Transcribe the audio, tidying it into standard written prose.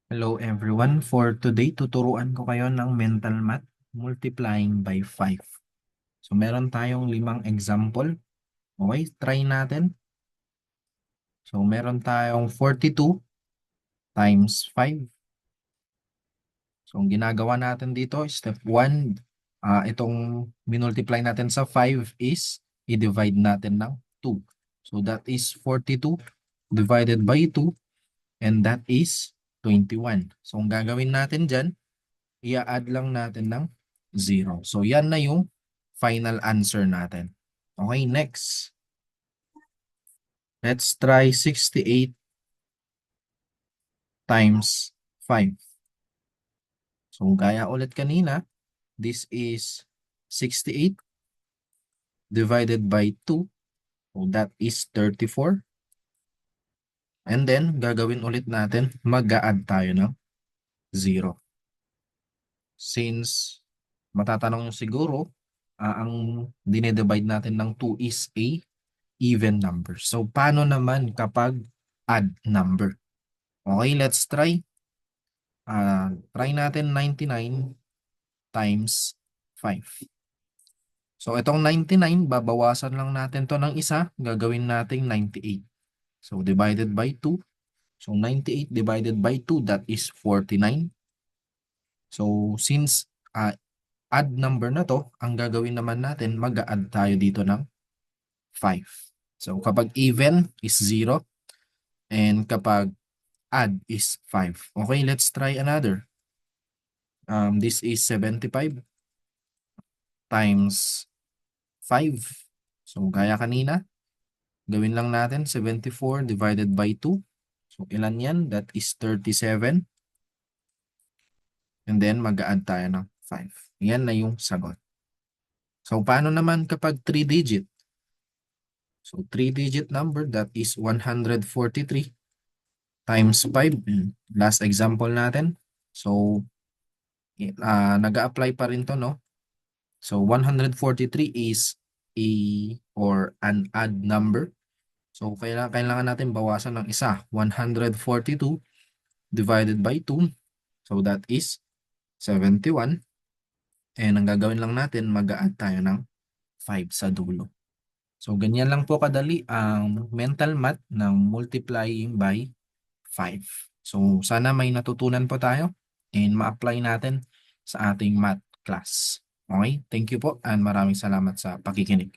Hello everyone. For today, tuturuan ko kayo ng mental math multiplying by 5. So meron tayong 5 example. Okay, try natin. So meron tayong 42 times 5. So ang ginagawa natin dito, step 1, itong minultiply natin sa 5 is i-divide natin ng 2. So that is 42 divided by 2 and that is 21. So ang gagawin natin dyan, i-add lang natin ng 0. So yan na yung final answer natin. Okay, next. Let's try 68 times 5. So gaya ulit kanina, this is 68 divided by 2. So that is 34. And then, gagawin ulit natin, mag-a-add tayo ng 0. Since matatanong nyo siguro, ang dinidivide natin ng 2 is a even number. So, paano naman kapag add number? Okay, let's try. Try natin 99 times 5. So, itong 99, babawasan lang natin to ng isa, gagawin natin 98. So, divided by 2. So, 98 divided by 2, that is 49. So, since add number na to, ang gagawin naman natin, mag-a-add tayo dito ng 5. So, kapag even is 0, and kapag add is 5. Okay, let's try another. This is 75 times 5. So, gaya kanina, gawin lang natin 74 divided by 2. So, ilan yan? That is 37. And then, mag-a-add tayo ng 5. Yan na yung sagot. So, paano naman kapag 3-digit? So, 3-digit number, that is 143 times 5. Last example natin. So, nag-a-apply pa rin to, no? So, 143 is an odd number. So, kailangan natin bawasan ng isa. 142 divided by 2. So, that is 71. And ang gagawin lang natin, mag-a-add tayo ng 5 sa dulo. So, ganyan lang po kadali ang mental math ng multiplying by 5. So, sana may natutunan po tayo and ma-apply natin sa ating math class. Okay? Thank you po and maraming salamat sa pakikinig.